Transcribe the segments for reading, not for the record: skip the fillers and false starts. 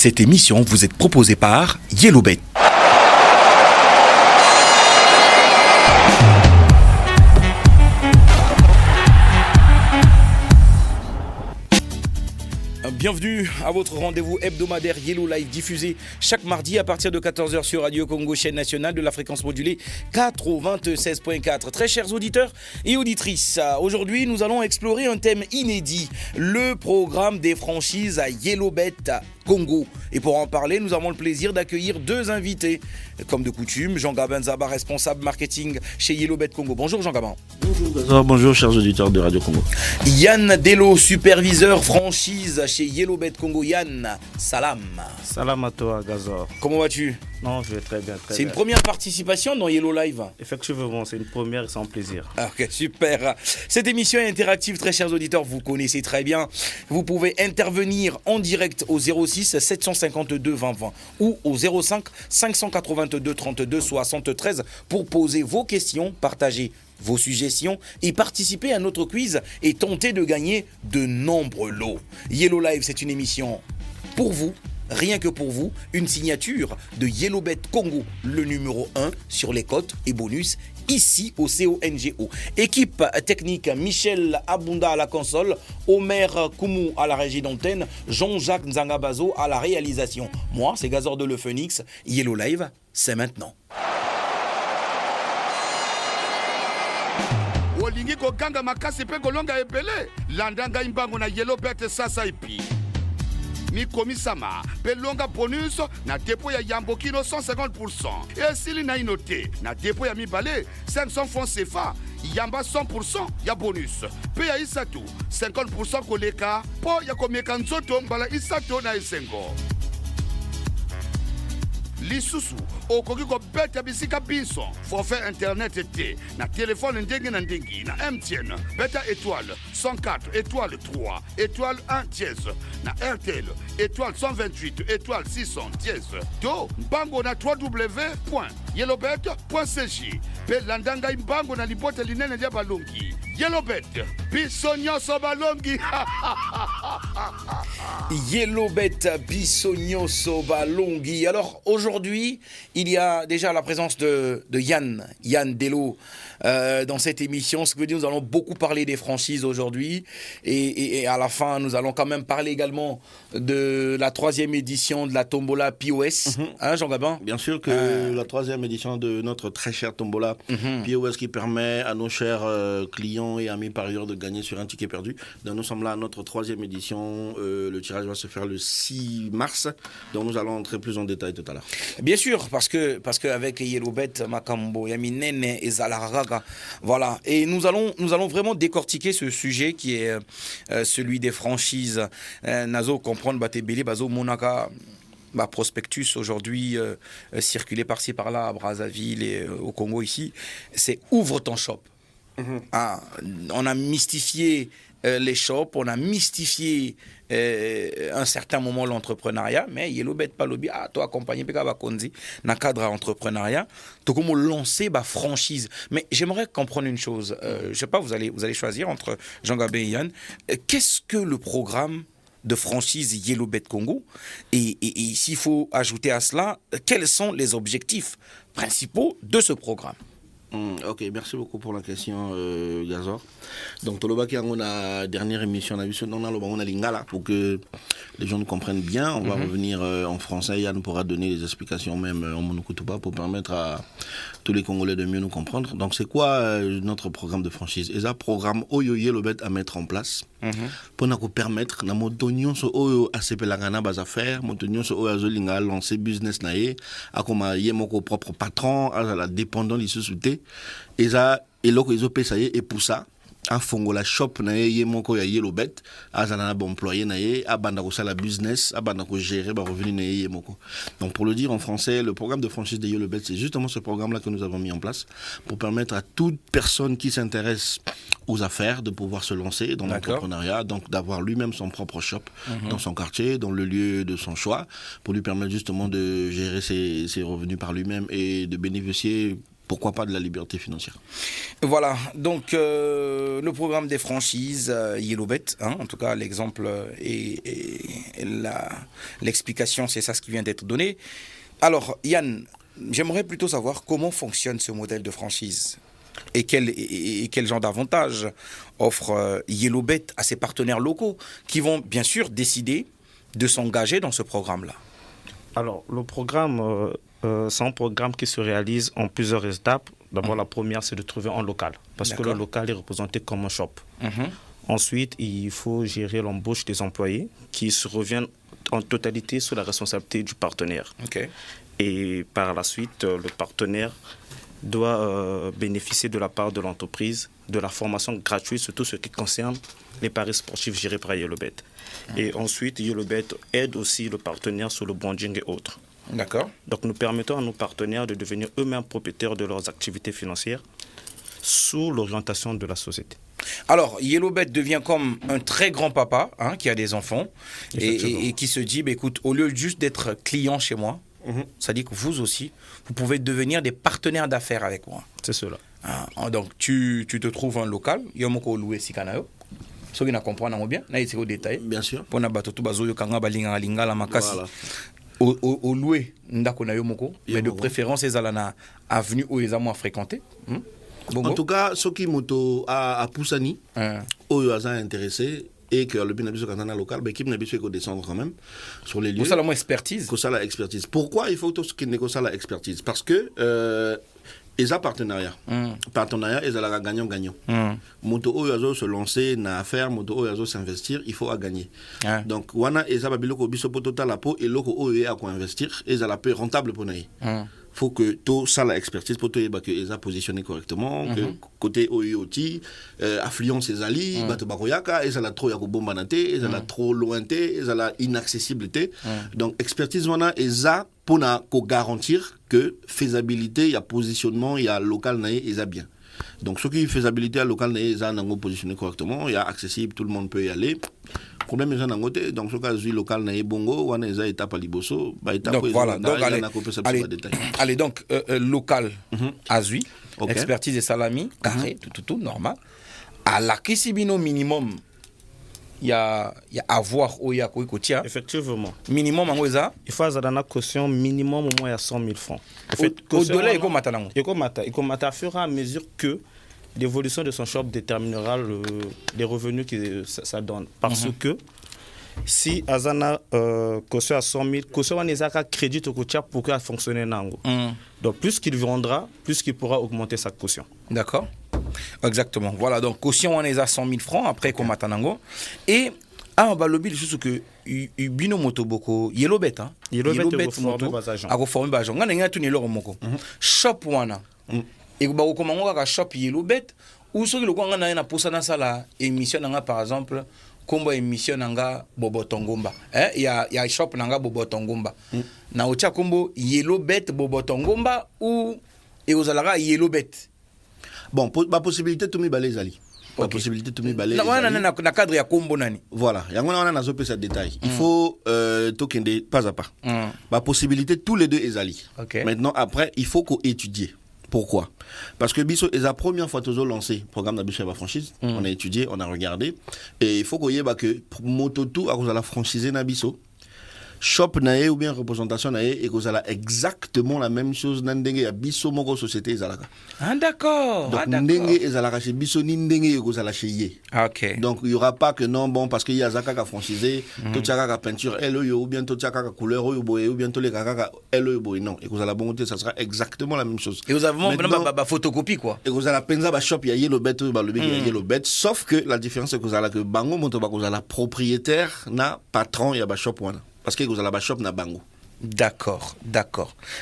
Cette émission vous est proposée par Yellowbet. Bienvenue à votre rendez-vous hebdomadaire Yellow Live diffusé chaque mardi à partir de 14h sur Radio Congo, chaîne nationale de la fréquence modulée 96.4. Très chers auditeurs et auditrices, aujourd'hui nous allons explorer un thème inédit, le programme des franchises à Yellowbet Congo. Et pour en parler, nous avons le plaisir d'accueillir deux invités. Comme de coutume, Jean Gabin Zaba, responsable marketing chez Yellowbet Congo. Bonjour Jean Gabin. Bonjour, bonjour chers auditeurs de Radio Congo. Yann Delo, superviseur franchise chez Yellowbet Congo. Yann, salam. Salam à toi, Gazor. Comment vas-tu? Non, je vais très bien. C'est une première participation dans Yellow Live. Effectivement, c'est une première sans plaisir. Ok, super. Cette émission est interactive, très chers auditeurs, vous connaissez très bien. Vous pouvez intervenir en direct au 06 752 20 20 ou au 05 582 32 73 pour poser vos questions, partager vos suggestions et participer à notre quiz et tenter de gagner de nombreux lots. Yellow Live, c'est une émission pour vous. Rien que pour vous, une signature de Yellowbet Congo, le numéro 1 sur les cotes et bonus, ici au CONGO. Équipe technique, Michel Abunda à la console, Omer Koumou à la régie d'antenne, Jean-Jacques Nzangabazo à la réalisation. Moi, c'est Gazor de Le Phoenix. Yellow Live, c'est maintenant. Olingi koganga makasi pe kolonga ebele landanga imbango na Yellowbet sasa ipi mi komisama pelonga bonus na dépôt ya Yambokino 150% et sili na inote na dépôt ya mibale 500 francs CFA Yamba 100% ya bonus pe ya Isato 50% koleka po ya komeka nzoto mbala Isato na esengo lisusu okoki kobeta bisika biso forfait internet te na téléphone ndenge na ndengi na MTN beta étoile 104 étoile 3 étoile 1 dièse na RTL étoile 128 étoile 600 dièse to mbango na www.yellowbet.cj pe landanga mbango na libota linene dia balongi Yellowbet biso nyonso balongi. Yellowbet biso nyonso balongi. Alors aujourd'hui, il y a déjà la présence de Yann Delo dans cette émission. Ce que veut dire, nous allons beaucoup parler des franchises aujourd'hui. Et à la fin, nous allons quand même parler également de la 3e édition de la Tombola POS. Hein, Jean Gabin? Bien sûr que la 3e édition de notre très chère Tombola POS qui permet à nos chers clients et amis parieurs de gagner sur un ticket perdu. Donc nous sommes là à notre 3e édition. Le tirage va se faire le 6 mars. Donc nous allons entrer plus en détail tout à l'heure. Bien sûr, parce que avec Yellowbet, Makambo, Yaminene et Zalaraga, voilà. Et nous allons vraiment décortiquer ce sujet qui est celui des franchises. Nazo comprendre Batebele, Bazo Monaka. Prospectus aujourd'hui circulé par-ci par-là à Brazzaville et au Congo ici, c'est ouvre ton shop. On a mystifié les shops, on a mystifié un certain moment l'entrepreneuriat, mais Yellowbet Palobi a toi accompagné Pekaba Konzi dans le cadre entrepreneuriat, tout comme lancer franchise. Mais j'aimerais comprendre une chose. Je sais pas, vous allez choisir entre Jean Gabin et Yann. Qu'est-ce que le programme de franchise Yellowbet Congo et s'il faut ajouter à cela, quels sont les objectifs principaux de ce programme? Ok, merci beaucoup pour la question, Gazor. Donc, Tolobaki, on a la dernière émission, on a vu ce nom, on a Lingala, pour que les gens nous comprennent bien. On va revenir en français. Yann pourra donner les explications même en monokutuba pour permettre à tous les Congolais de mieux nous comprendre. Donc, c'est quoi notre programme de franchise? Et ça, programme Oyo Yellowbet à mettre en place pour nous permettre, na motonyon so Oyo asepelangana bas affaires, motonyon so Oyo azolinga lancer business nae, à comme yemoko propre patron, à la dépendant les sous-soutés. Et ça, et là, ils ont payé et pour ça, à fongola shop na ye moko ya Yellowbet, à zana bon employé na ye, à banda ko sala business, à banda ko gérer ba revenu na ye moko. Donc pour le dire en français, le programme de franchise de Yellowbet, c'est justement ce programme-là que nous avons mis en place pour permettre à toute personne qui s'intéresse aux affaires de pouvoir se lancer dans l'entrepreneuriat, donc d'avoir lui-même son propre shop dans son quartier, dans le lieu de son choix, pour lui permettre justement de gérer ses revenus par lui-même et de bénéficier pourquoi pas de la liberté financière. Voilà, donc le programme des franchises Yellowbet, hein, en tout cas l'exemple et l'explication, c'est ça ce qui vient d'être donné. Alors Yann, j'aimerais plutôt savoir comment fonctionne ce modèle de franchise et quel genre d'avantages offre Yellowbet à ses partenaires locaux qui vont bien sûr décider de s'engager dans ce programme-là. Alors, le programme, c'est un programme qui se réalise en plusieurs étapes. D'abord, la première, c'est de trouver un local, parce que le local est représenté comme un shop. Ensuite, il faut gérer l'embauche des employés qui se reviennent en totalité sous la responsabilité du partenaire. Et par la suite, le partenaire doit bénéficier de la part de l'entreprise de la formation gratuite sur tout ce qui concerne les paris sportifs gérés par Yellowbet. Et ensuite, Yellowbet aide aussi le partenaire sur le branding et autres. D'accord. Donc nous permettons à nos partenaires de devenir eux-mêmes propriétaires de leurs activités financières sous l'orientation de la société. Alors, Yellowbet devient comme un très grand papa hein, qui a des enfants et qui se dit, bah, écoute, au lieu juste d'être client chez moi, ça dit que vous aussi, vous pouvez devenir des partenaires d'affaires avec moi. C'est cela. Ah, donc, tu te trouves un local, il y a un loué si kanayo. Ceux qui ne comprennent bien, là, il y a des détails. Bien sûr. Pour la makasi. Au loué, ndako na yo moko, mais de préférence, ils allaient na avenue où ils ont moins fréquenté. En tout cas, ceux qui moto à Poussani, où ils sont intéressés, et que le binabiso canana local, l'équipe nabiso est descendre quand même sur les lieux. Ça la expertise. Ça la expertise. Pourquoi il faut tout ce qui n'est que ça la expertise? Parce que ils ont partenariat. Partenariat, ils ont gagnant-gagnant. Moto oyazo se lancer na affaire, moto oyazo s'investir, il faut à gagner. Donc wana ils ont babiloko biso poto la peau et loko oye à quoi investir, ils ont la paix rentable pour naï. Faut que tout ça la expertise pour que ils a positionné correctement que côté OIOT affluence les alliés bato bakoyaka ils a la trop yako bombanate ils a la trop lointé ils a la inaccessibilité donc expertise wana ils a pour na ko garantir que faisabilité il y a positionnement il y a local naé ils a bien. Donc ce qui est faisabilité à local naé ils a nango positionné correctement il y a accessible tout le monde peut y aller. Problème est nango te donc ce cas du local naé bongo wana ils a étape à liboso ba étape donc voilà donc allez donc local azui expertise et salami carré tout normal à la kisibino minimum il y a avoir au ya kotia effectivement minimum angoza il faut avoir une caution minimum au moins à 100 000 francs au dollar iko matanango iko mata fur et à mesure que l'évolution de son shop déterminera les revenus que ça donne parce que si azana caution à 100 000 caution on ezaka crédit au kotia pour que fonctionner nango donc plus qu'il vendra plus qu'il pourra augmenter sa caution. D'accord. Exactement. Voilà, donc caution on est à 100 000 francs après comme matanango et bah le but c'est que bino moto boko Yellowbet hein Yellowbet moto a reformer bajon ngana ngatu ni loro moko shop wana et ba ko komango ka shop Yellowbet ou soki le kwanga na posa na sala émission nanga par exemple kombo émission nanga Bobotongomba il y a shop nanga Bobotongomba na ocha kombo Yellowbet Bobotongomba ou et aux alara Yellowbet. Bon, la possibilité de me balayer ali. La possibilité de me balayer. Na cadre ya kombo nani. Voilà, il y a un autre ce détail. Il faut token pas à pas. La possibilité tous les deux est ali. Maintenant après, il faut qu'on étudie. Pourquoi? Parce que biso est la première fois que nous lancé programme d'habitude la franchise. On a étudié, on a regardé et il faut qu'on y ait que moto tout à cause de la franchise na biso. Shop nae ou bien représentation nae et que a exactement la même chose nandenge ya biso moko société ezalaka. Ah d'accord. Donc ndenge ezalaka chez biso ni ndenge ko zala chez ye. OK. Donc il y aura pas que non bon parce qu'il y a zaka ka franchisé, to tchaka ka peinture elle ou bien to tchaka ka couleur ou bien to les kaka elle boy non et que la bonté ça sera exactement la même chose. Et vous avez vraiment ba photocopie quoi. Et vous allez penza ba shop ya Yellowbet ba le big Yellowbet sauf que la différence c'est que vous allez que bango moto ba la propriétaire na patron ya ba shop wana. Parce que vous avez la shop na bango. D'accord.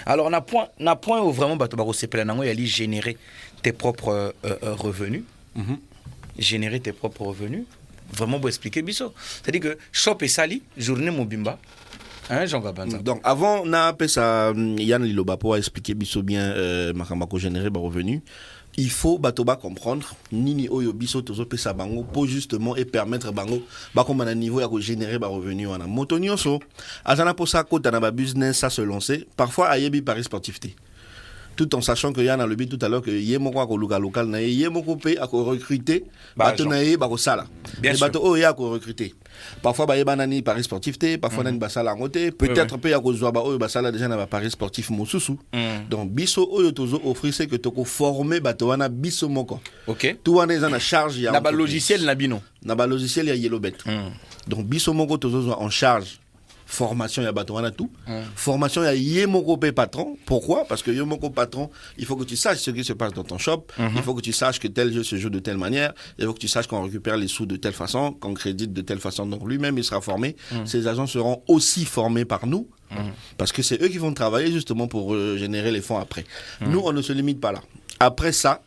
Alors on a point où vraiment bato bako sepela nango yali générer tes propres revenus. Générer tes propres revenus. Vraiment pour expliquer biso. C'est-à-dire que shop et sali journée mobimba. Hein Jean Gabanza. Donc avant on a appelé ça Yann Liloba pour expliquer biso bien makambako générer ba revenus. Il faut batoba comprendre nini oyo biso tozo pesa bango pour justement et permettre bango ba comme à niveau ya ko générer ba revenu wana moto nyonso azana pour ça kota na ba business ça se lancer parfois ayebi paris sportivité tout en sachant que y a dans le but tout à l'heure que yemo quoi local na yemo coupé à recruter bateau na yé bako sala les bateaux oh y a recruter parfois ba yebanani paris sportif té parfois nani basala ngoté peut-être peu ya ko zwa ba oh basala déjà na paris sportif mosusu donc biso oyo tozo offrir c'est que toko former bateau wana biso moko OK tout wana ils en a charge ya na ba logiciel na bino na ba logiciel ya Yellowbet donc biso moko tozo en charge formation ya bateau wana tout formation ya yemoko patron. Pourquoi? Parce que yemoko patron, il faut que tu saches ce qui se passe dans ton shop, il faut que tu saches que tel jeu se joue de telle manière, il faut que tu saches qu'on récupère les sous de telle façon, qu'on crédite de telle façon. Donc lui-même il sera formé, ses agents seront aussi formés par nous parce que c'est eux qui vont travailler justement pour générer les fonds après. Nous on ne se limite pas là. Après ça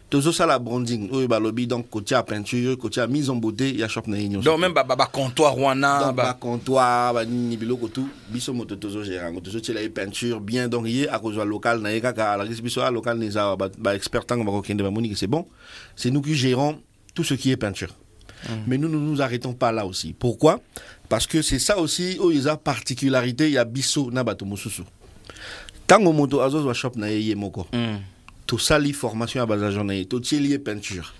toujours ça la branding lobby donc côté peinture côté mise en beauté il y a shop na union donc même ba comptoir wana ba comptoir ni biloko tout biso moto toujours gérant toujours tu la peinture bien donc hier à cause local na kaka la biso local neza ba expert tant ba kokende ba monique c'est bon c'est nous qui gérons tout ce qui est peinture mais nous ne nous arrêtons pas là aussi. Pourquoi? Parce que c'est ça aussi où il y a particularité il y a biso na bato mosusu tango moto azo shop na yemoko tout ça li formation à base de journée tout lié peinture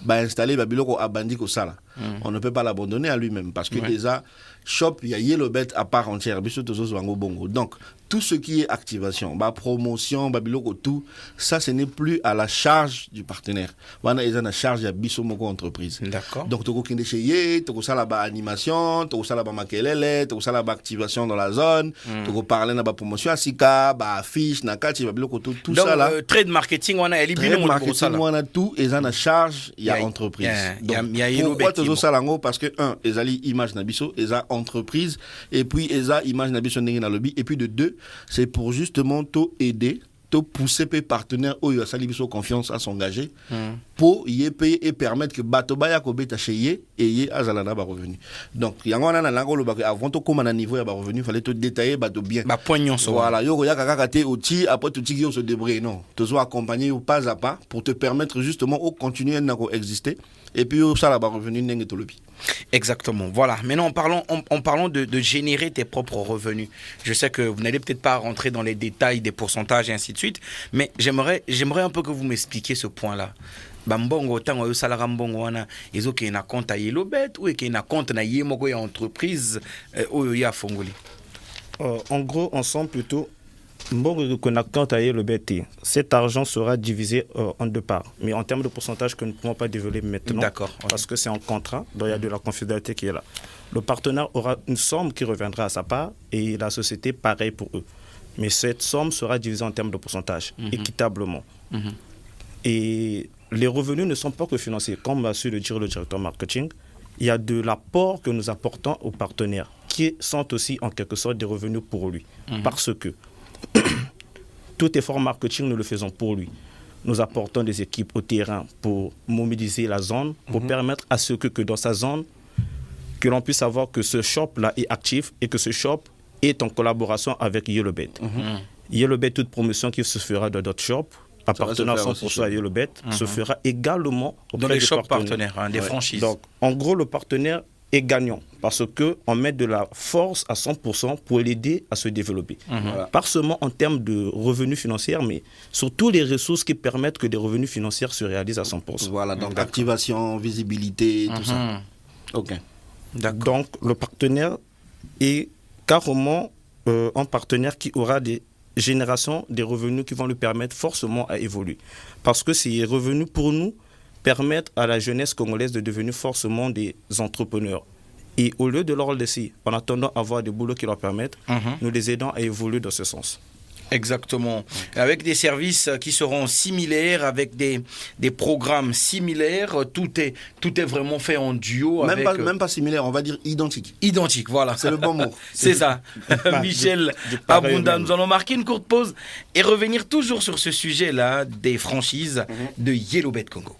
ba installer ba biloko abandi ko sala on ne peut pas l'abandonner à lui-même parce que déjà shop il y a Yellowbet à part entière biso tozo wango bongo donc tout ce qui est activation ba promotion ba biloko tout ça ce n'est plus à la charge du partenaire wana ils ont la charge ya biso moko entreprise d'accord donc toko kinde chez ye toko sala ba animation toko sala ba makelele toko sala ba activation dans la zone toko parler na ba promotion asika ba affiche na kati ba biloko tout donc, ça là trade marketing wana elle trade marketing wana tout ils ont la charge ya entreprise donc pourquoi tozo sala ngo parce que un ezali image na biso eza entreprise et puis eza image na biso ndenge na lobby et puis de deux c'est pour justement t'aider, te pousser les partenaires où il y a sa confiance à s'engager pour y payer et permettre que Batoba ya kobeta chez ye et ye azalana ba revenu. Donc il y a un lango le avant to comme un niveau ya ba revenu fallait te détailler bato bien. Ba poignon so. Voilà, yo ya kaka kate outil après tout qui se débrouiller non. Te soit accompagner pas à pas pour te permettre justement au continuer à exister et puis ça là ba revenu ndenge to lobi. Exactement. Voilà. Maintenant, en parlant de générer tes propres revenus. Je sais que vous n'allez peut-être pas rentrer dans les détails des pourcentages et ainsi de suite, mais j'aimerais un peu que vous m'expliquiez ce point-là. Bambongo tango yo salara mbongo wana ezo ke na compte à Yellowbet ou ke na compte na yemoko ya entreprise oyo ya fongoli. En gros, on sent plutôt cet argent sera divisé en deux parts. Mais en termes de pourcentage que nous ne pouvons pas dévoiler maintenant, parce que c'est un contrat, donc il y a de la confidentialité qui est là. Le partenaire aura une somme qui reviendra à sa part et la société, pareil pour eux. Mais cette somme sera divisée en termes de pourcentage, équitablement. Et les revenus ne sont pas que financiers. Comme a su le dire le directeur marketing, il y a de l'apport que nous apportons aux partenaires, qui sont aussi en quelque sorte des revenus pour lui. Parce que tout effort marketing, nous le faisons pour lui. Nous apportons des équipes au terrain pour mobiliser la zone, pour permettre à ce que dans sa zone, que l'on puisse savoir que ce shop-là est actif et que ce shop est en collaboration avec Yellowbet. Yellowbet, toute promotion qui se fera dans d'autres shops, appartenant à 100% à Yellowbet, se fera également dans les shops partenaires, des franchises. Donc, en gros, le partenaire est gagnant parce qu'on met de la force à 100% pour l'aider à se développer. Pas seulement en termes de revenus financiers, mais surtout les ressources qui permettent que des revenus financiers se réalisent à 100%. Voilà, donc activation, visibilité, tout ça. Ok. Donc, le partenaire est carrément un partenaire qui aura des générations, des revenus qui vont lui permettre forcément à évoluer. Parce que ces revenus, pour nous, permettent à la jeunesse congolaise de devenir forcément des entrepreneurs. Et au lieu de leur laisser, en attendant avoir des boulots qui leur permettent, nous les aidons à évoluer dans ce sens. Exactement. Avec des services qui seront similaires, avec des programmes similaires, tout est vraiment fait en duo. Même pas similaire, on va dire identique. Identique, voilà. C'est le bon mot. C'est ça. Michel Abunda, nous allons marquer une courte pause et revenir toujours sur ce sujet-là des franchises de Yellowbet Congo.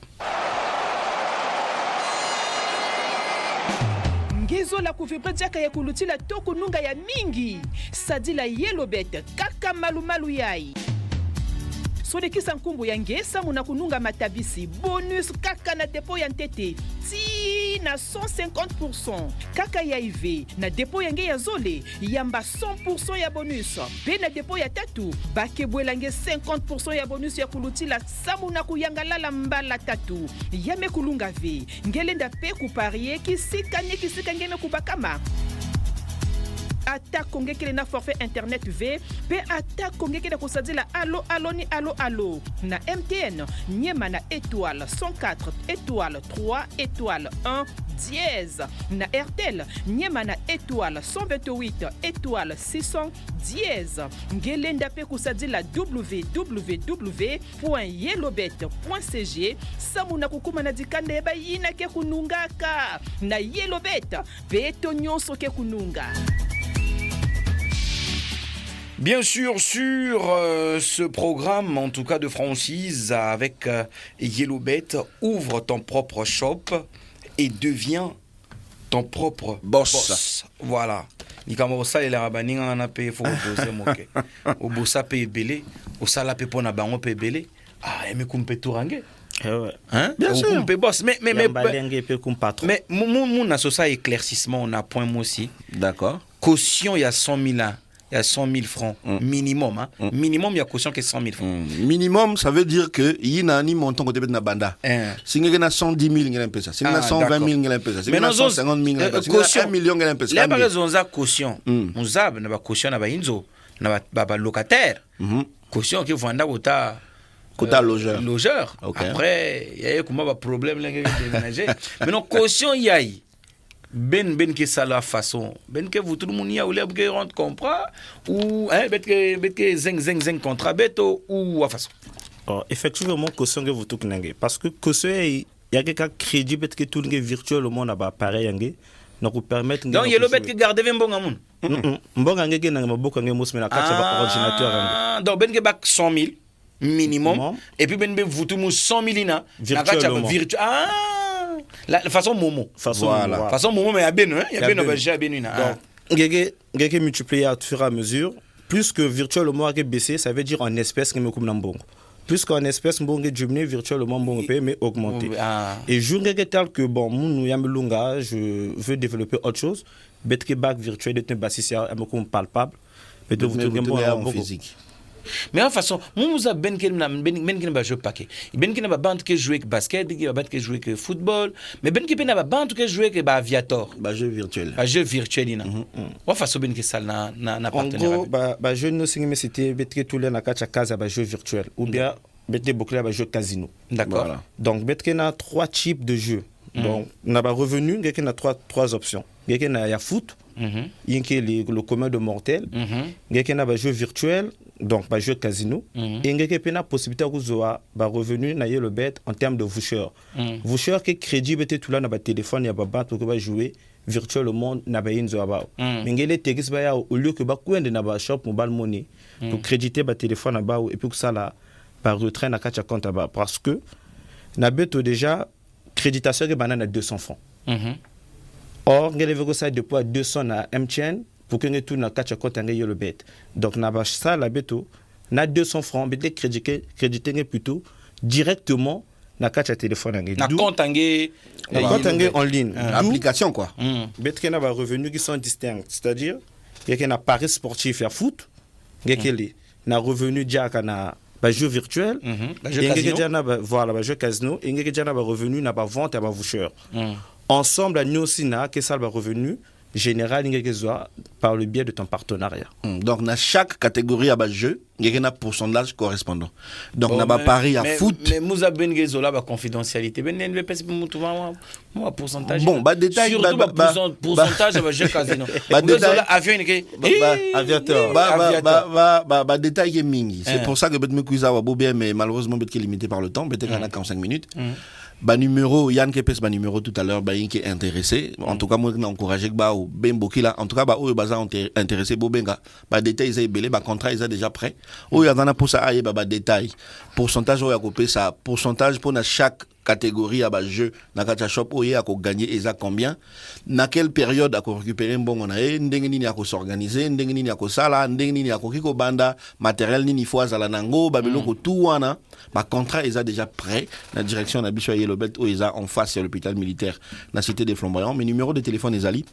la kuvibra diaka ya kulutila toko nunga ya mingi sadila Yellowbet kaka malumalu yai sodekisa nkumbu ya ngesa muna kununga matabisi bonus kaka na depo ya ntete na 150%. Kaka ya IV na dépôt yange ya zole yamba 100% ya bonus. Pe na dépôt ya tatu bakebwelange 50% ya bonus ya kulutila samu na kuyangalala mbala tatu. Yame kulunga ve ngelenda pe kuparie kisika ngeme kubakama. Ata kongekele na forfait internet V pe ata kongekele kusadila allo na MTN nyema na étoile 104 étoile 3 étoile 1 dièse na RTL nyema na étoile 128 étoile 600 dièse ngelenda pe kusadila www.yellowbet.cg samuna kukuma na dikanda eba yina ke kunungaka na Yellowbet pe to nyonso ke kununga. Bien sûr, sur ce programme, en tout cas de franchise, avec Yellowbet, ouvre ton propre shop et deviens ton propre boss. Voilà. Nikamarosa et la rabaninga na pe fo doser moke. O bossa pe belé, o sala pe pona bango pe belé. Ah, et me kumpe tourange. Hein? Bien sûr. Kumpe boss. Mais mon associa éclaircissement, on a point moi aussi. D'accord. Caution, il y a 100 000 ans. Il y a 100 000 francs minimum. Hein. Minimum, il y a caution qui est 100 000 francs. Minimum, ça veut dire que il y a un montant côté de la banda. Si il y a 110 000, il y a un peu ça. Si il y a 120 000, il y a un peu ça. Si il y a 150 000, il y a un peu ça. Si il y a 1 million, il y a un peu ça. Là, on a caution. On a caution, on a inzo, on a locataire. Caution qui vend à quota logeur. Logeur. Après, il y a un problème là qui déménager. Mais non, caution, il y a. Ben que ça la façon que vous tout le monde y a ou les que rentre comprend ou que zeng contrat beto ou à façon. Effectivement caution que vous tout n'engagez parce que caution il y a quelqu'un crédit que tout le virtuel le monde a pas pareil engagé donc vous permettre donc il y a le bet que garder 20 bon amoun bon engagé na beaucoup engagé mos mais na carte ba ordinateur donc ben que bac 100 000 minimum et puis ben vous tout 100 000 na virtuel la façon Momo. Façon Momo, mais il y a bien, il y a bien, j'ai bien. Donc, il multiplié au fur et à mesure. Plus que virtuellement a baissé, ça veut dire en espèces que me comme n'ambong. Plus qu'en espèces, m'bong diminué virtuellement m'bong mais augmenté. Et je tel que bon, nous y a lunga, je veux développer autre chose. Bet que bac virtuel est un basis à me comme palpable. Mais de vous en physique. Mais en façon, nous avons ben qui n'a joué paquet. Ben qui n'a pas bande qui jouer avec basket, qui n'a pas qui jouer avec football, mais ben qui n'a pas bande qui jouer avec aviator. Jeu virtuel. Jeu virtuel ina. En façon ben qui ça na partenaire. En gros, jeu nous signe mais c'était bet que tout les na kacha casa jeu virtuel ou bien bet de boucler jeu casino. D'accord. Voilà. Donc bet qu'il y a 3 types de jeux. Donc on a revenu, il y a 3 options. Il y a foot, il y a le commun de mortel, il y a jeu virtuel. Donc, jeu casino. Et il y a une possibilité de revenu dans le bet en termes de voucheur. Voucheur qui est crédit, tout là, dans le téléphone, il y a pas pour jouer virtuel le monde, n'a pas une zoaba. Mais il y a des textes, au lieu que tu aies un shop mobile money, pour créditer le téléphone et puis que ça, là, par retrait, na kacha compte parce que, na bet déjà, créditation est banane à 200 francs. Or, il y a ça depuis à 200 à MTN. Pour que nous tout na catch compte le bet. Donc na ba ça la beto na 200 francs bet créditer plutôt directement na catch téléphone na compte en ligne application quoi. Bet que na ba revenus qui sont distincts, c'est-à-dire il y a na paris sportif et foot, il y a na revenu dia na ba jeu virtuel, il y a na voilà ba jeu casino, il y a na ba revenu na ba vente à ba voucheur. Ensemble nous aussi na que ça ba revenu général par le biais de ton partenariat. Donc dans chaque catégorie à jeu, il y a un pourcentage correspondant. Donc on a pari à foot. Mais nous avons une confidentialité. Moi pourcentage. Bon, détail pourcentage à jeu casino. Aviateur. Détail est mingi. C'est pour ça que me cuisa wa bien mais malheureusement bet limité par le temps, peut-être qu'on a 45 minutes. Numéro Yann Kepes numéro tout à l'heure qui est intéressé en tout cas moi encourager ou ben bokila en tout cas ou baza intéressé bobenga détail ils belé contrat ils déjà prêt ou il y a pour ça détail pourcentage ou à couper ça pourcentage pour chaque catégorie à bas jeu na kacha shop oye à gagner eza combien na quelle période à récupérer bon on a ndenge nini à s'organiser ndenge nini à sala ndenge nini à kiko banda matériel nini faut azala nango babelo ko tout wana ba contrat eza déjà prêt la direction na biso Yellow Belt oeza en face sur l'hôpital militaire na cité des Flamboyants mais numéro de téléphone ezali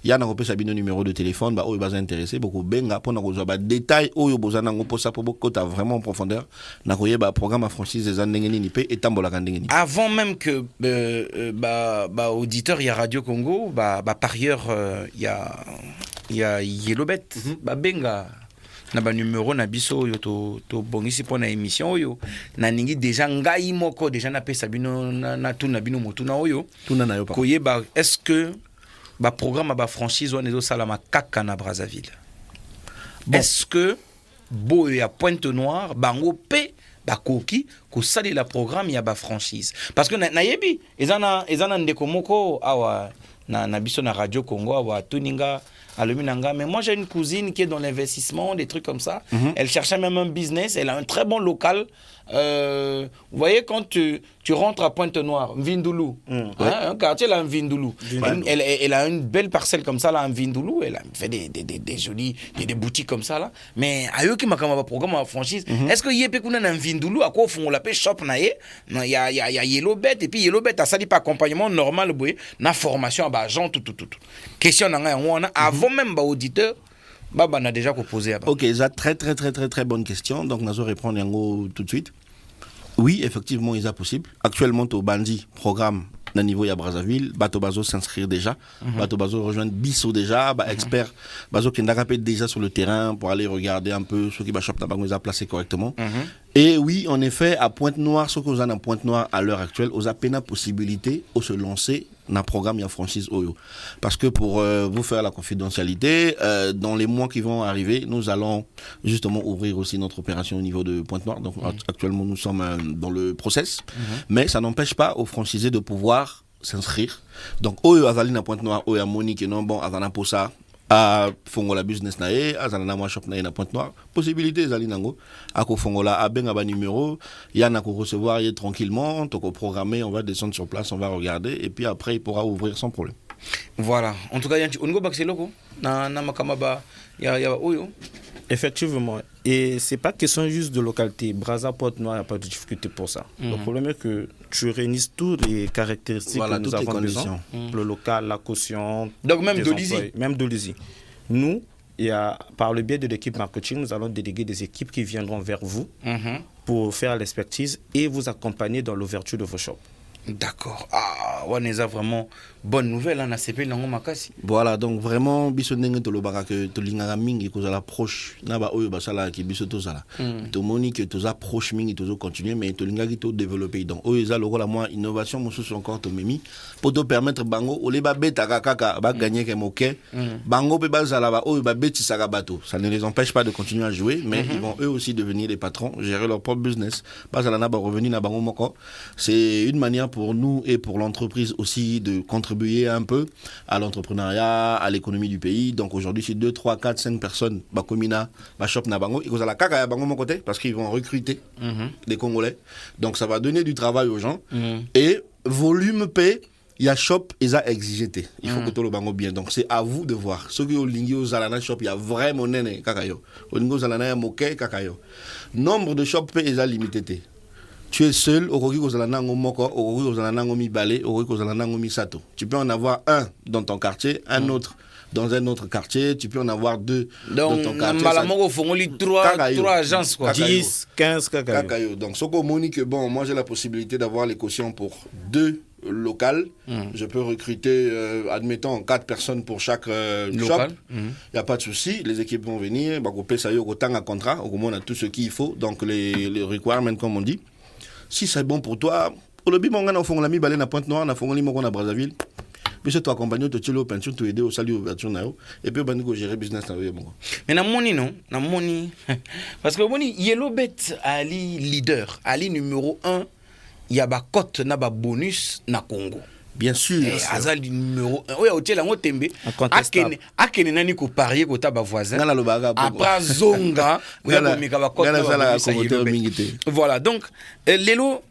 ya na kopesa bino numéro de téléphone ba oyo baza intéressé beaucoup benga pona ko ba détail oyo bozana ngo posa po kota vraiment en profondeur na koyeba programme à franchise eza ndenge nini pe etambola ka ndenge nini. Avant même que auditeur, il y a Radio Congo, parieur, il y a Yellow Bet, benga na ba numéro na biso yo to bongisi pour na émission yo na ningi déjà ngai moko déjà na pesa bino na tuna bino motuna oyo tuna na yo pa koyeba est-ce que ba programme ba franchise on ezo sala makaka na Brazzaville bon. Est-ce que boyo ya Pointe-Noire bango pe bakoki kosali la programme ya ba franchise parce que na yebi ezana ndeko moko awa na biso na Radio Congo awa tuninga alominanga mais moi j'ai une cousine qui est dans l'investissement des trucs comme ça elle cherchait même un business elle a un très bon local vous voyez quand tu rentres à Pointe-Noire Mvindoulou un quartier là Mvindoulou elle a une belle parcelle comme ça là en Mvindoulou elle a fait des jolies des boutiques comme ça là mais ayoki makama programme à franchise est-ce que yepé kuna na Mvindoulou à quoi font la paix shop na y a Yellow Bet et puis Yellow Bet a sali pas accompagnement normal boy na formation à agent tout question na nga avant même auditeur Baba n'a déjà proposé. Ok, c'est très bonne question. Donc, nous allons répondre tout de suite. Oui, effectivement, il est possible. Actuellement, au Bandi, programme au niveau de Brazzaville, Bato Bazo s'inscrire déjà. Bato Bazo rejoindre Bissot déjà. Expert Bazo qui est déjà sur le terrain pour aller regarder un peu ce qui va shop nous a placé correctement. Et oui, en effet, à Pointe-Noire, ce que vous avez à Pointe-Noire à l'heure actuelle, vous avez la possibilité de se lancer dans le programme et franchise Oyo. Parce que pour vous faire la confidentialité, dans les mois qui vont arriver, nous allons justement ouvrir aussi notre opération au niveau de Pointe-Noire. Donc actuellement, nous sommes dans le process. Mais ça n'empêche pas aux franchisés de pouvoir s'inscrire. Donc Oyo Azalina Pointe-Noire, Oyo Monique, non bon, Azana Posa, à Fongola Business nae, à Zanana Shop nae na Pointe-Noire, possibilité Zalinango, à Fongola, à Bengaba numéro, il y en a qu'à recevoir tranquillement, donc au programmer, on va descendre sur place, on va regarder, et puis après il pourra ouvrir sans problème. Voilà, en tout cas, on go bakseloko, na makamaba, ya oyo. Effectivement, et c'est pas question juste de localité. Brazza Pointe-Noire, il n'y a pas de difficulté pour ça. Le problème est que tu réunis toutes les caractéristiques que nous avons besoin. Le local, la caution. Donc même Dolizy. Même Dolizy. Nous, par le biais de l'équipe marketing, nous allons déléguer des équipes qui viendront vers vous pour faire l'expertise et vous accompagner dans l'ouverture de vos shops. D'accord. Ah, on a vraiment bonne nouvelle on a CP nango makasi. Voilà, donc vraiment biso ndenge to lobaka que to lingaka mingi ko la proche na ba oyo basala ki biso to sala. To moni que to approche mingi to continuer mais to lingaki to développer. Donc oyo za lokola moi innovation mosusu encore to memi pour te permettre bango ole ba beta kaka ba gagner ke moke. Bango pe bazala ba oyo ba beti saka bato. Ça ne les empêche pas de continuer à jouer mais ils vont eux aussi devenir les patrons, gérer leur propre business. Bazala na ba revenir na bango moko. C'est une manière pour nous et pour l'entreprise aussi de contribuer un peu à l'entrepreneuriat, à l'économie du pays. Donc aujourd'hui, si 2, 3, 4, 5 personnes, Bakomina, Bashop Nabango, ils vont à la caca à Bango mon côté parce qu'ils vont recruter des Congolais. Donc ça va donner du travail aux gens. Et volume P, il y a shop et ça exigé. Il faut que tout le bango bien. Donc c'est à vous de voir. Ceux qui ont lingué aux Zalana shop, il y a vraiment nene kakayo. Au lingo Zalana moke kakayo. Nombre de shops et ça limité. Tu es seul, tu peux en avoir un dans ton quartier, un autre dans un autre quartier, tu peux en avoir deux dans ton quartier. Donc, trois agences, quoi. 10, 15 kakayo. Donc, ce qu'on m'a dit que bon, moi j'ai la possibilité d'avoir les cautions pour 2 locales. Je peux recruter, admettons, 4 personnes pour chaque shop. Il n'y a pas de souci. Les équipes vont venir. On peut ça autant un contrat. On a tout ce qu'il faut. Donc, les requirements, comme on dit. Si c'est bon pour toi, au lobby, on a fait l'ami balé na Pointe-Noire, on a fait l'ami à Brazzaville. Puis c'est toi accompagné, tu as peinture, tu aider au salut ouverture et puis on gérer business là. Mais na moni non, na moni parce que moni Yellow Bet ali leader, ali numéro 1, il y a ba cote na ba bonus na Congo. Bien sûr. Azal numéro 1. Oya hôtel ngo tembe. Akene nani ko parier ko ta ba voisin. Après zonga, oya ko mika ba cote. Voilà, donc lelo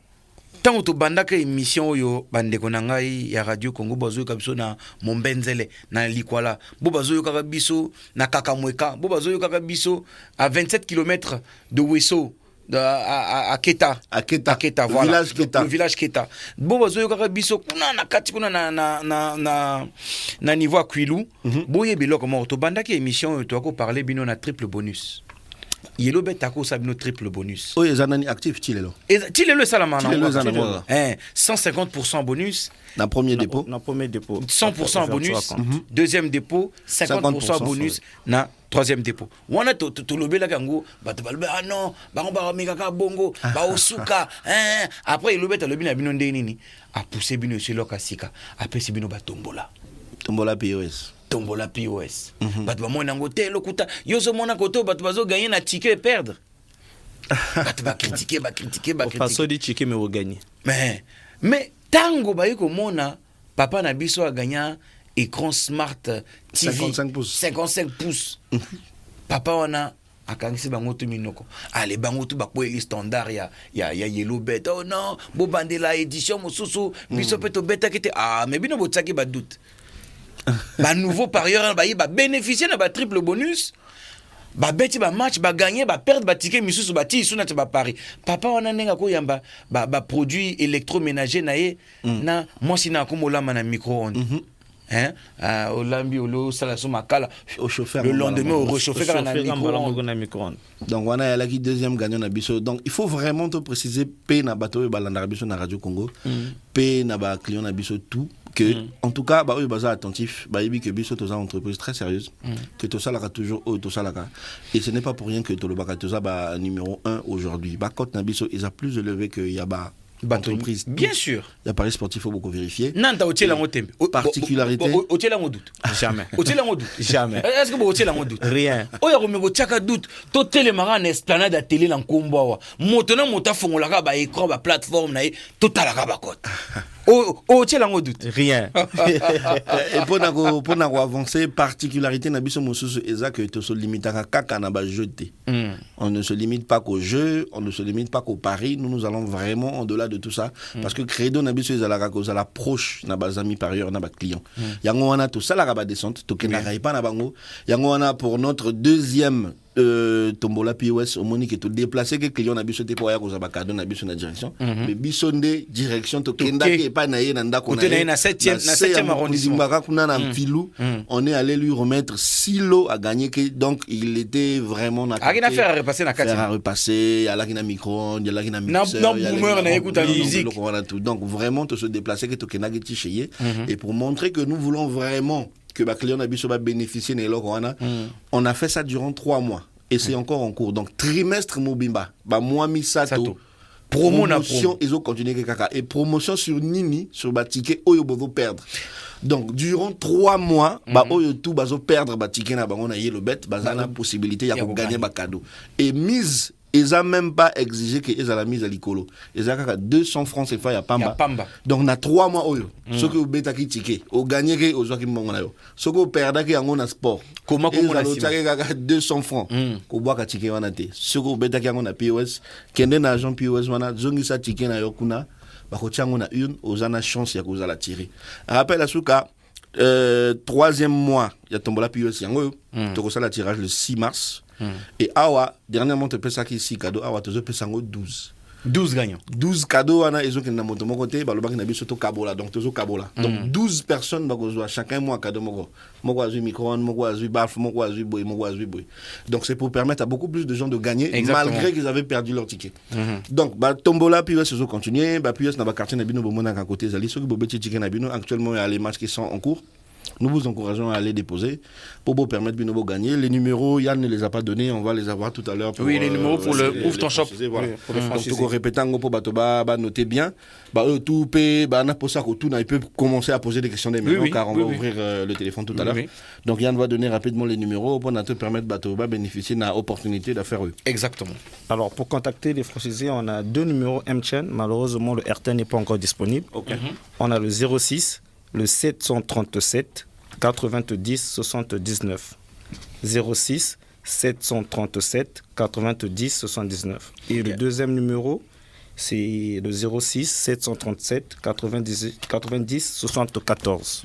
Tant que bandaka émission yo bandeko na ngai ya Radio Congo bazo kabiso na Mombenzele na Likwala bo bazo kaka biso na Kakamweka bo bazo kaka biso à 27 km de Weso à Keta voilà village Keta. Le village Keta bo bazo kaka biso kuna na kati kuna na niveau Kwilu boye biloko mo to bandaka émission to ko parler bino na triple bonus. Yellow Bet a causé un triple bonus. Oui, les années actifs, Tilelo. Tilelo Salaman. 150% bonus. Dans premier dépôt. 100% bonus. Deuxième dépôt. 50% bonus. Dans troisième dépôt. On a tout le bel gango. Ah non, bah mega bongo, bah osuka. Après Yellow Bet a le bin abinonde nini. A poussé bino sur l'okasika. Après c'est bino batombola. Tombola POS. Tombola POS. Bato ba mona ngote lokuta. Yo so mona koto bato bazo gagner na ticket et perdre. Bato ba critiquer. Façon de ticket mais vous gagnez. Mais tango ba yiko mona papa na biso a gagné écran smart TV 55 pouces. Papa wana akangisi bango to minoko. Allez bango to ba ko eli standard ya Yellow Bet. Oh non, bo bandela édition mosusu biso peto beta kete mais bino bo tsaki ba doute. Bah nouveau parieur bah bénéficier de triple bonus bah beti bah match bah gagner bah perdre bah ticket misusu bah ti suna bah pari papa wana nenga ko yamba bah produit électroménager naé na moi sina ko molama na micro-ondes olambi olo sala so makala au chauffeur le lendemain au réchauffer na micro-ondes. Donc voilà il y a qui deuxième gagnant na biso. Donc il faut vraiment te préciser p na bato e balanda biso na Radio Congo p na ba client na biso tout que en tout cas bah eux baza attentif bah ibi que biso toza entreprise très sérieuse que to salaka toujours to salaka et ce n'est pas pour rien que to le baka toza bah numéro 1 aujourd'hui bah cote na biso ils a plus élevé que y a bah entreprise. Bien sûr. Il y a Paris sportif, il faut beaucoup vérifier. Nanta Otiela Motembe. Particularité. Otiela Modout. Jamais. Otiela Modout. Jamais. Est-ce que vous Otiela Modout? Rien. Oya Romego Tchaka doute. To télémara na esplanade à télé dans Kombawa. Motona mota fongolaka ba écran ba plateforme na total ba cote. Otiela Modout. Rien. Et pour avancer, particularité na biso mosusu eza que to se limite à kaka na ba jeté. On ne se limite pas qu'au jeu, on ne se limite pas qu'au pari, nous allons vraiment au-delà de tout ça parce que credo na biso ezalaka ko zala proche na bazami parieur na ba client. Yango wana to sala ba descente to kenaka pas na bango. Yango wana pour notre deuxième tombola POS au monique et tout déplacer que client na biso te pour ya ko zaba cadeau na biso na direction mais biso nde direction to kenda ke pa na ye na ndako na ye na 7e arrondissement kuna na filou on est allé lui remettre 6 lots à gagner que donc il était vraiment na a faire repasser na kati à repasser à la kina micro il y a la kina mixeur non boomer na écoute la musique donc vraiment te se déplacer que to kenda ke ticheye et pour montrer que nous voulons vraiment que les clients va bénéficier de l'Orana. On a fait ça durant 3 mois. Et c'est encore en cours. Donc, trimestre Mobimba. Moi, Misato. Promotion, ils ont continué. Et promotion sur Nini, sur Batiké, Oyo Bovo perdre. Donc, durant 3 mois, Oyo tout Bazo perdre Batiké, on a Yellow Bet, Bazana possibilité, il y a gagner cadeau. Et mise. Ils n'ont même pas exigé qu'ils aient la mise à l'icolo. Ils ont 200 francs CFA à Pamba. Donc, on a 3 mois. Ce que vous avez ticket, vous gagnez aux gens qui m'ont dit. Ce que vous perdez en sport. Comment vous avez 200 francs. Vous avez ticket en athée. Ce que vous avez en POS, qui est un agent POS, vous avez un ticket en Yokuna. Vous avez une chance de la tirer. Rappel à ce cas, 3e mois, il y a tombé la POS. Il y a un tirage le 6 mars. Et Awa, dernièrement, tu peux ça ici, cadeau, Awa, tu peux ça 12. 12 gagnants. 12 cadeaux, ils ont une moto, mon côté, bah, le bac n'a pas surtout Kabola, donc tu as Kabola. Donc 12 personnes, bah, chacun mois cadeau, mon micro-ondes, mon baf, mon boy. Donc c'est pour permettre à beaucoup plus de gens de gagner, malgré qu'ils avaient perdu leur ticket. Donc, bah, Tombola, puis ils ont continué, bah, puis ils ont quartier Nabino, bon, à côté, Zali, ceux qui ont ticket Nabino, actuellement, il y a les matchs qui sont en cours. Nous vous encourageons à aller déposer pour vous permettre de nous gagner. Les numéros, Yann ne les a pas donnés, on va les avoir tout à l'heure. Oui, les numéros pour le Ouvre ton shop. Voilà. Donc, tout répétant pour Batoba, notez bien. Tout peut, il peut commencer à poser des questions des numéros car on va ouvrir le téléphone tout à l'heure. Donc, Yann va donner rapidement les numéros pour te permettre Batoba bénéficier de l'opportunité d'affaire eux. Exactement. Alors, pour contacter les franchisés, on a 2 numéros MCN. Malheureusement, le RTN n'est pas encore disponible. On a le 06. Le 737 90 79 06 737 90 79 et le deuxième numéro C'est le 06 737 90 74.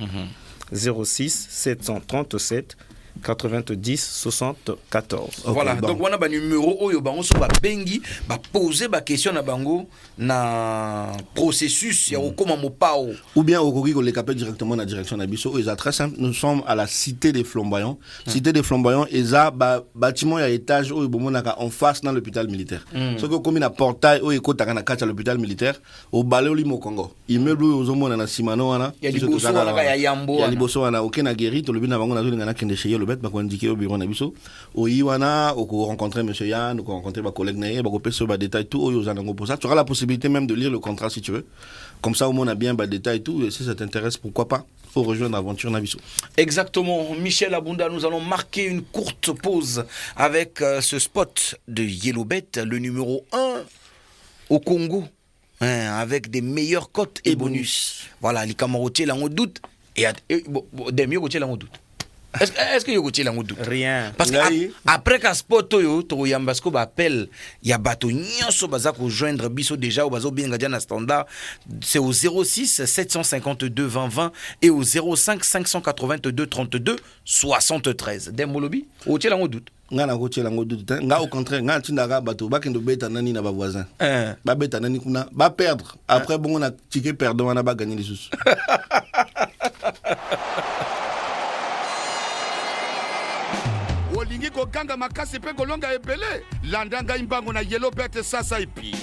06 737 90 74. Voilà, bon. donc on a un numéro oyo bango so ba bengi ba poser ba question na bango na processus ya okoma mopao Ou bien au Kogi, on les capte directement dans la direction d'Abisso. C'est très simple. Nous sommes à la Cité des Flamboyants. Cité des Flamboyants, et ça, bâtiment et étage en face dans l'hôpital militaire. Ce que comme un portail au éco à l'hôpital militaire, au balai au Limo Congo. Immeuble aux hommes dans la Simano, il y a des bossos ya Yambo. Il y a des bossos on a aucun guéri. Tout le bien avant on a vu dans la chez le bête, on indiqué au bureau d'Abisso. Au Iwana, au rencontrer monsieur Yann, au rencontrer ma collègue Naye, au sur bas détail tout au Zanango pour ça. Tu auras la possibilité même de lire le contrat si tu veux. Comme ça, au moins, on a bien bas détail et tout. Et si ça t'intéresse, pourquoi pas, faut rejoindre l'aventure Naviso. Exactement. Michel Abunda, nous allons marquer une courte pause avec ce spot de Yellowbet, le numéro 1 au Congo, avec des meilleures cotes et bonus. Voilà, les Camarotiers, là, on doute. Et des mieux côtés, là, on doute. Est-ce que vous avez doute? Rien. Parce que après qu'un spot to yambasko appelle ya bato nyonso baza ko joindre biso déjà au bazo bien gadiana standard, c'est au 06 752 20 20 et au 05 582 32 73. Demolobi o tela doute. Nga na kotiela ngo doute. Nga au contraire, nga tindaka bato bakendo beta nani na ba voisin. Ba beta nani kuna ba perdre. Après bon on a ticket perdant on a ba gagner les sous. olingi koganga makasi mpe kolonga ebele landa ngai mbango na Yellowbet sasa epi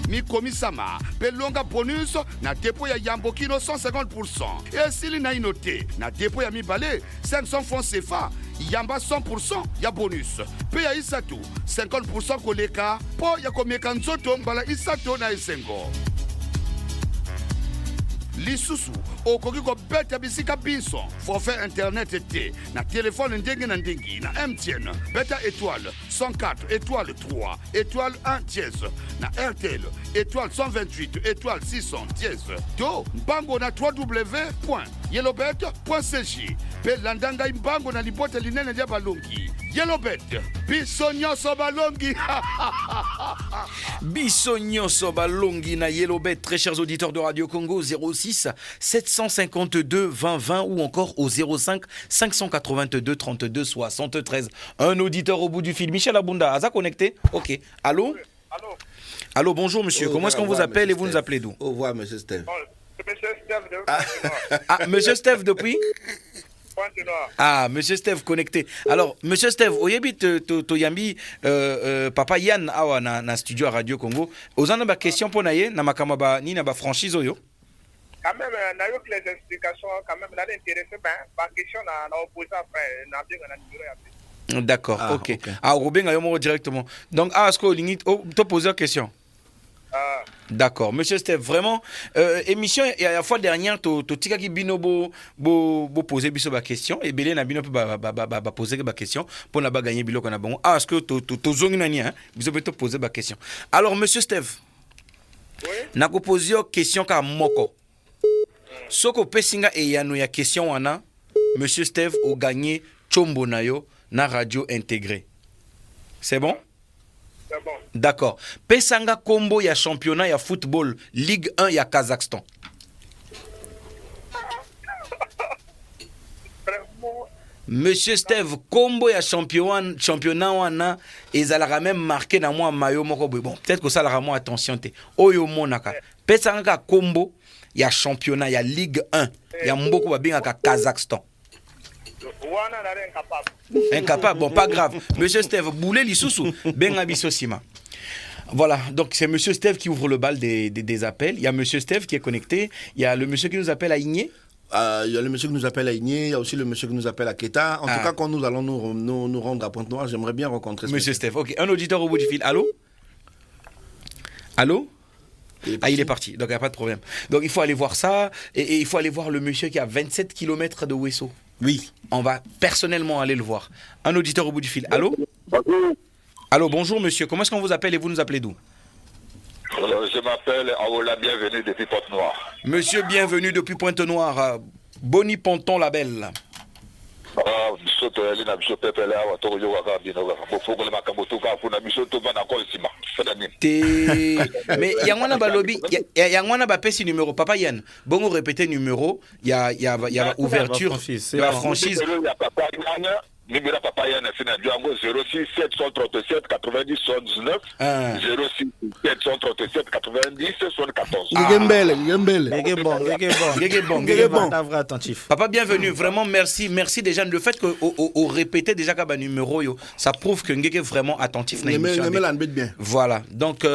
mikomisama mpe longa bonus na depo ya yambokino 150%. esili na ino te na depo ya mibale 500 francs CFA yamba 100% ya bonus mpe ya isatu 50% koleka mpo ya komeka nzoto mbala isatu na esengo. lisusu okoki kobeta bisika biso forfait internet te na telefone ndenge na ndenge na MTN beta étoile 104 étoile 3 étoile 1 dièse na RTL étoile 128 étoile 600 dièse to mbango na www.yellowbet.cg pe landa ngai mbango na libote linene lia balongi. Yellowbet biso nyonso balongi. Biso nyonso balongi na Yellowbet. Très chers auditeurs de Radio Congo, 06 752 20 20 ou encore au 05 582 32 73. Un auditeur au bout du fil. Michel Abunda, Aza connecté? Ok. Allô? Allô? Allô, bonjour monsieur. Comment est-ce qu'on vous appelle et vous nous appelez d'où? Au revoir monsieur Steve. Monsieur Steve de Ah, monsieur Steve depuis? Ah, monsieur Steve connecté. Alors, monsieur Steve, oyebi to yambi papa Yann awa na studio à Radio Congo. Ozana ba question pour naye na makama ba ni na ba franchise oyo. Quand même, na yo les explications quand même là intéressé par question na opposant après na bien na numéro ya. D'accord, ok. Ah, Robin ayo directement. Donc, est-ce que limite te poser une question? D'accord, monsieur Steve, vraiment émission et à la fois dernière to tika ki bino bo poser biso ba question et belé na bino ba poser ba question pour na ba gagner biloko na bon. Est-ce que to zongi nani hein biso peut te poser ba question. Alors monsieur Steve, oui, na ko poser question ka moko. Soko pesinga e yano ya question wana, monsieur Steve o gagné chombo na yo na radio intégrée. C'est bon? c'est bon. D'accord. Pesanga combo ya championnat ya football Ligue 1 ya Kazakhstan. Monsieur Steve, combo ya championnat wana ezalaka même marqué na moi mayo moko boy. Bon, peut-être que ça la moi attention te. Oyo monaka. Pesanga combo ya championnat ya Ligue 1 ya mboko babingaka Kazakhstan. Incapable, bon, pas grave. Monsieur Steve, boulez l'issoussou, ben abisso sima. Voilà, donc c'est monsieur Steve qui ouvre le bal des appels. Il y a monsieur Steve qui est connecté. Il y a le monsieur qui nous appelle à Igné. Il y a le monsieur qui nous appelle à Igné. Il y a aussi le monsieur qui nous appelle à Keta. En tout cas, quand nous allons nous rendre à Pointe-Noire, j'aimerais bien rencontrer monsieur Steve. Ok, un auditeur au bout du fil. Allô? Allô? Il est parti, donc il n'y a pas de problème. Donc il faut aller voir ça. Et il faut aller voir le monsieur qui a 27 km de Wesso. Oui. On va personnellement aller le voir. Un auditeur au bout du fil. Allô? Bonjour. Allô, bonjour monsieur. Comment est-ce qu'on vous appelle et vous nous appelez d'où? Je m'appelle Aola, bienvenue depuis Pointe-Noire. Monsieur, bienvenue depuis Pointe-Noire. Boni Ponton la Belle. Mais yangwana balobi yangwana ba pesi numéro papa Yann bongo répéter numéro il y a ouverture la franchise numéro papa Yann c'est 06 737 90 79 06 737 90 74. Attentif. Papa bienvenue, vraiment merci déjà le fait que au répéter déjà ka ba numéro yo ça prouve que ngeke vraiment attentif na émission. Voilà. Donc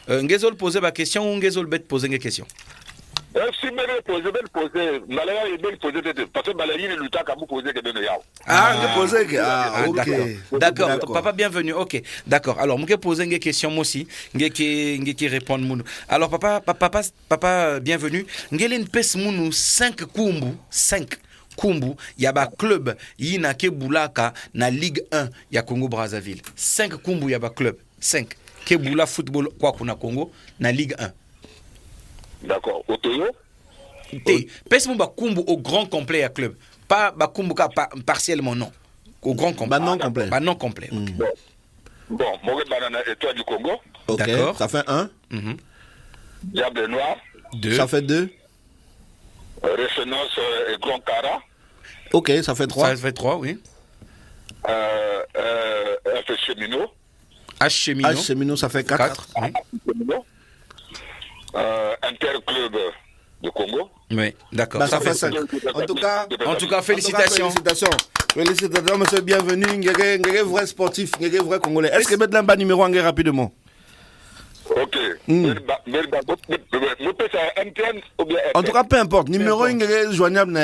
ngezol poser ma question ou ngezol bet poser une question. Si je poser, parce que Malaya il lutte à vous poser que d'accord. Papa bienvenue. OK. D'accord. Alors moi poser une question moi aussi, qui répondre moun. Alors papa bienvenue. Ngelen pes moun 5 kumbu ya ba club yina ke bulaka na Ligue 1 ya Congo Brazzaville. 5 kumbu ya ba club 5 ke bula football kwa kuna Congo na Ligue 1. D'accord. Otoyo Pèse-moi Bakumbu au grand complet à club. Pas Bakumbu partiellement, non. Au grand complet. Non complet. Non complet. Okay. Bon, Maurice Banana, étoile du Congo. Ok, d'accord. Ça fait 1. Diable Noir. 2. Ça fait 2. Résonance et Grand Cara. Ok, ça fait 3. Ça fait 3, oui. F. Cheminot. H. Cheminot, ça fait 4. Oui. Interclub de Congo. Oui, d'accord. Bah, ça fait 5. En tout cas, félicitations. Félicitations, monsieur, bienvenue. Ngere vrai sportif, ngere vrai congolais. Est-ce que mettre là-bas numéro 1 rapidement? Ok. En tout cas, peu importe. Numéro 1 est joignable.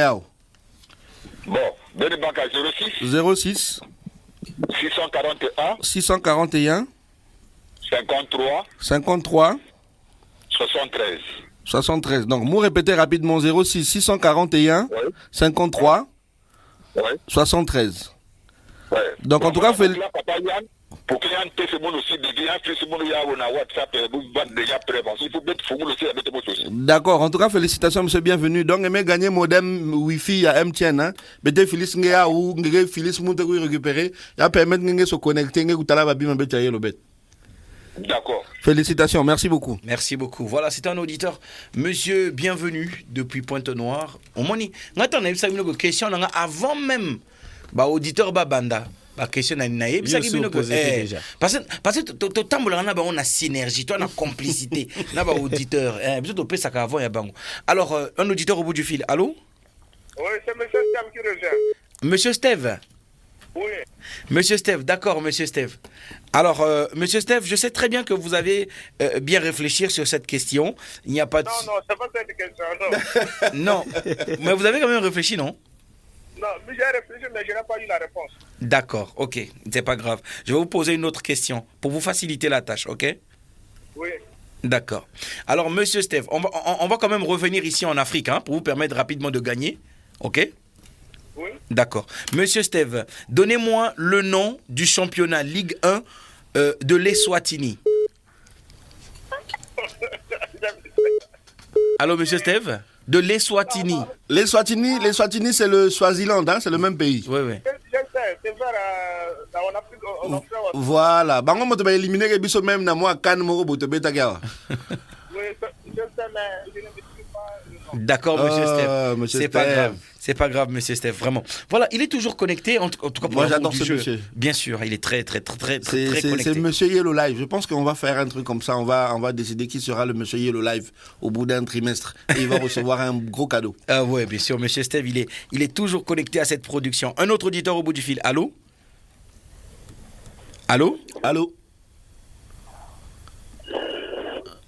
Bon, 06 641 53 73. Donc, vous répétez rapidement 06 641 53 73. Ouais. Donc, en tout cas, pour que Yann puisse aussi WhatsApp, d'accord, en tout cas, félicitations, monsieur, bienvenue. Donc, aimez gagner modem Wi-Fi à MTN. Hein. Bete Félix Ngea ou Ngere Félix Moutego récupérer. Ya permettre de se connecter. D'accord. Félicitations, merci beaucoup. Merci beaucoup. Voilà, c'est un auditeur. Monsieur, bienvenue depuis Pointe-Noire. On m'a dit, une question avant même, auditeur Babanda. Question naïe, parce que tout temps on a synergie, on a complicité, on a auditeur. Alors un auditeur au bout du fil. Allô? Oui, c'est monsieur Steve qui rejoint. Monsieur Steve. Oui. Monsieur Steve, d'accord, monsieur Steve. Alors, monsieur Steve, je sais très bien que vous avez bien réfléchi sur cette question. Il n'y a pas de... Non, c'est pas cette question, non. Non, mais vous avez quand même réfléchi, non? Non, mais j'ai réfléchi, mais je n'ai pas eu la réponse. D'accord, ok, c'est pas grave. Je vais vous poser une autre question pour vous faciliter la tâche, ok? Oui. D'accord. Alors, monsieur Steve, on va quand même revenir ici en Afrique pour vous permettre rapidement de gagner, ok? Oui. D'accord. Monsieur Steve, donnez-moi le nom du championnat Ligue 1 de l'Eswatini. Allô, monsieur Steve? De l'Eswatini. L'Eswatini, c'est le Swaziland, hein, c'est le même pays. Oui, oui. Je sais, c'est vers en Afrique. Voilà. Bango moto ba éliminer ke biso même na moi kan moko boto beta kia. Oui, je sais, mais je ne me suis pas. D'accord, monsieur Steve. C'est pas grave. C'est pas grave, monsieur Steve, vraiment. Voilà, il est toujours connecté, en tout cas pour moi, j'adore ce monsieur. Bien sûr, il est très connecté. C'est monsieur Yellow Live. Je pense qu'on va faire un truc comme ça. On va décider qui sera le monsieur Yellow Live au bout d'un trimestre. Et il va recevoir un gros cadeau. Ah ouais, bien sûr, monsieur Steve, il est toujours connecté à cette production. Un autre auditeur au bout du fil. Allô? Allô? Allô?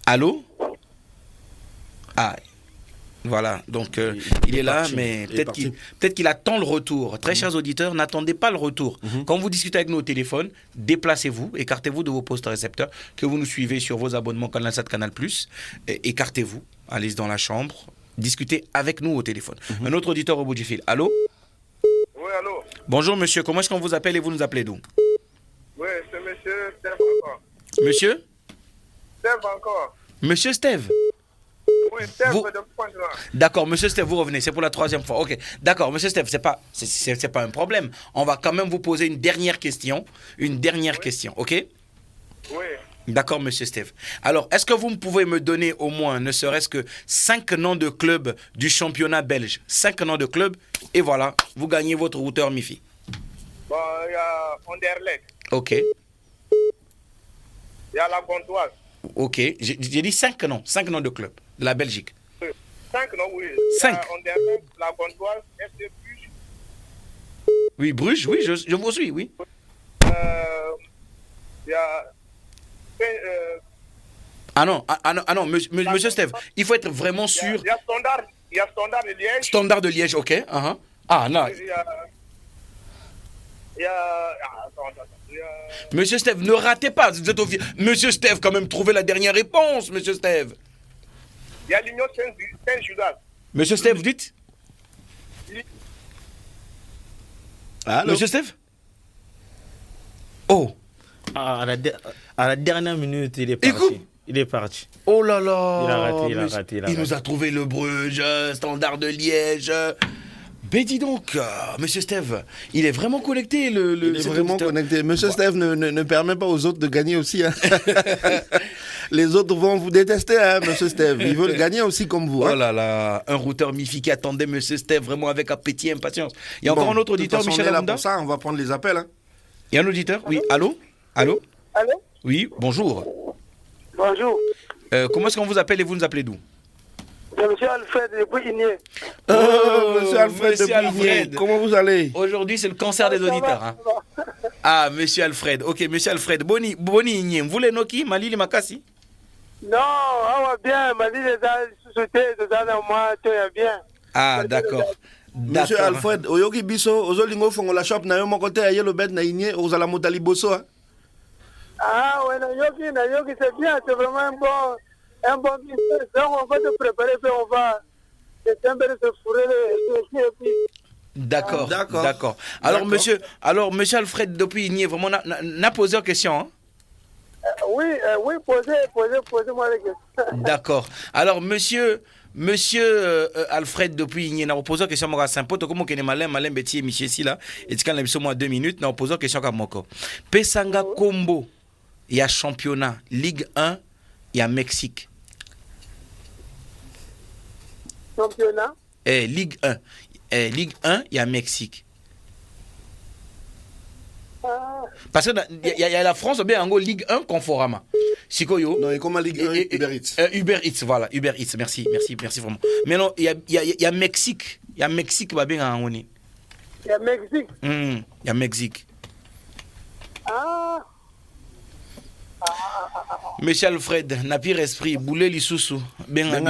Allô? Ah. Voilà, donc il est là, mais peut-être qu'il attend le retour. Très chers auditeurs, n'attendez pas le retour. Quand vous discutez avec nous au téléphone, déplacez-vous, écartez-vous de vos postes récepteurs, que vous nous suivez sur vos abonnements Canal 7, Canal+, écartez-vous, allez dans la chambre, discutez avec nous au téléphone. Un autre auditeur au bout du fil. Allô? Oui, allô? Bonjour monsieur, comment est-ce qu'on vous appelle et vous nous appelez d'où? Oui, c'est monsieur Steve encore. Monsieur? Steve encore. Monsieur Steve? Oui. Oui, Steph Vous- de Pointe-Noire. D'accord, monsieur Steph, vous revenez, c'est pour la 3e fois. Ok, d'accord, monsieur Steph, c'est pas un problème. On va quand même vous poser une dernière question. Question, ok? Oui. D'accord, monsieur Steph. Alors, est-ce que vous pouvez me donner au moins, ne serait-ce que 5 noms de clubs du championnat belge? 5 noms de clubs, et voilà, vous gagnez votre routeur MiFi. Bon, il y a Anderlecht. Ok, Il y a la Gantoise. ok. J'ai dit 5 noms de clubs de la Belgique. 5, non, oui. 5. Il y a Anderlecht, la Gantoise, FC Bruges. Oui, Bruges, oui, je vous suis, oui. Il y a... Ah non, monsieur Steph, il faut être vraiment sûr. Il y a Standard de Liège. Standard de Liège, ok. Ah, non. Monsieur Steph, ne ratez pas. Vous êtes Monsieur Steph, quand même, trouvez la dernière réponse, monsieur Steph. Il y a l'Union Saint-Judas. Monsieur Steph, vous dites? Allô? Monsieur Steph? Oh. À la dernière minute, il est parti. Écoute. Il est parti. Oh là là. Il a raté. Il nous a trouvé le Bruges, Standard de Liège. Ben dis donc, monsieur Steve, il est vraiment connecté. Il est vraiment connecté. Monsieur Steve ne permet pas aux autres de gagner aussi. Hein. Les autres vont vous détester, hein, monsieur Steve. Ils veulent gagner aussi comme vous. Hein. Oh là là, un routeur MiFi qui attendait monsieur Steve vraiment avec appétit et impatience. Il y a encore un autre auditeur, Michel on est là Arunda. pour ça, on va prendre les appels. Hein. Il y a un auditeur? Oui, allô? Allô? Oui, bonjour. Bonjour. Comment est-ce qu'on vous appelle et vous nous appelez d'où? C'est monsieur Alfred depuis Igné. Monsieur Alfred monsieur depuis Alfred. Igné. Comment vous allez? Aujourd'hui, c'est le cancer des auditeurs. Hein. Ah, monsieur Alfred. Ok, monsieur Alfred. Boni Igné. Vous voulez Noki, Mali, Makasi? Non, on va bien. Mali, les sociétés, moi, tu es bien. Ah, d'accord. Monsieur Alfred, Oyoki Biso, Ozolingo Fongola Shop, na yo mon côté à Yellow Bed, na Igné, Ozala Motali Bosso. Ah, ouais, Nayoki, c'est bien. C'est vraiment un bon business. Donc, on va te préparer, puis on va se fourrer et puis... D'accord. Alors, monsieur Alfred, depuis Igné, vraiment, n'a posé une question. Hein? Oui, posez-moi les questions. D'accord. Alors, monsieur Alfred, depuis Igné, n'a posé une question à Saint-Poto, comme on est malin, bêtier, Michel Silla, et tu as moi 2 minutes, n'a posé une question à Moko. Pesanga Combo, il y a championnat, Ligue 1, il y a Mexique. Championnat? Ligue 1. Ligue 1, il y a Mexique. Parce qu'il y a la France, bien en gros, Ligue 1, Conforama. Sikoyo. Non, et comment Ligue 1, Uber Eats. Uber Eats, voilà, Uber Eats, merci vraiment. Mais non, il y a Mexique. Il y a Mexique, bah bien en Il y a Mexique. Il y a Mexique. Monsieur Alfred, n'a pire esprit, boulé l'issoussou, bien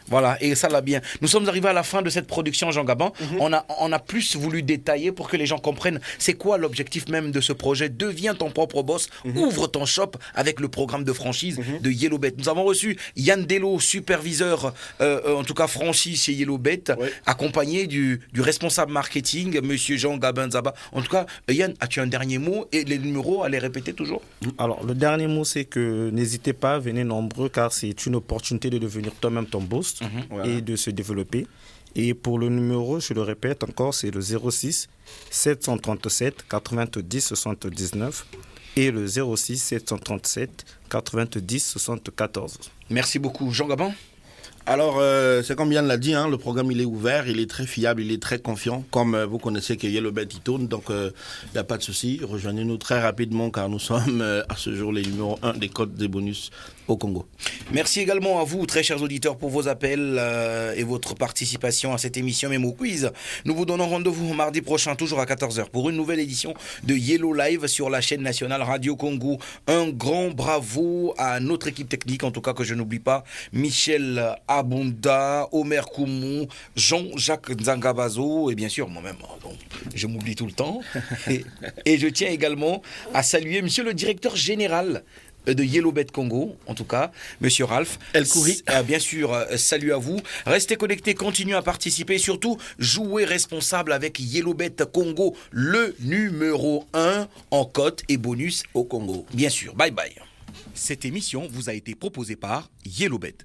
voilà, et ça l'a bien. Nous sommes arrivés à la fin de cette production, Jean Gabin. On a plus voulu détailler pour que les gens comprennent c'est quoi l'objectif même de ce projet. Deviens ton propre boss, ouvre ton shop avec le programme de franchise de Yellowbet. Nous avons reçu Yann Dello, superviseur, en tout cas franchise chez Yellowbet, accompagné du responsable marketing, monsieur Jean Gabin Zaba. En tout cas, Yann, as-tu un dernier mot et les numéros à les répéter toujours? Alors, le dernier mot, c'est que n'hésitez pas, venez nombreux car c'est une opportunité de devenir toi-même ton boss et de se développer. Et pour le numéro, je le répète encore, c'est le 06 737 90 79 et le 06 737 90 74. Merci beaucoup, Jean Gabin. Alors, c'est comme Yann l'a dit, hein, le programme il est ouvert, il est très fiable, il est très confiant. Comme vous connaissez que Yellowbet il tourne, donc il n'y a pas de souci. Rejoignez-nous très rapidement car nous sommes à ce jour les numéros 1 des codes des bonus au Congo. Merci également à vous, très chers auditeurs, pour vos appels et votre participation à cette émission Memo Quiz. Nous vous donnons rendez-vous mardi prochain, toujours à 14h, pour une nouvelle édition de Yellow Live sur la chaîne nationale Radio Congo. Un grand bravo à notre équipe technique, en tout cas que je n'oublie pas, Michel Abunda, Omer Koumou, Jean-Jacques Nzangabazo et bien sûr moi-même. Donc, je m'oublie tout le temps. Et je tiens également à saluer monsieur le directeur général de Yellowbet Congo, en tout cas, monsieur Ralph. El Kouri. Bien sûr, salut à vous. Restez connectés, continuez à participer. Surtout, jouez responsable avec Yellowbet Congo, le numéro 1 en cote et bonus au Congo. Bien sûr, bye bye. Cette émission vous a été proposée par Yellowbet.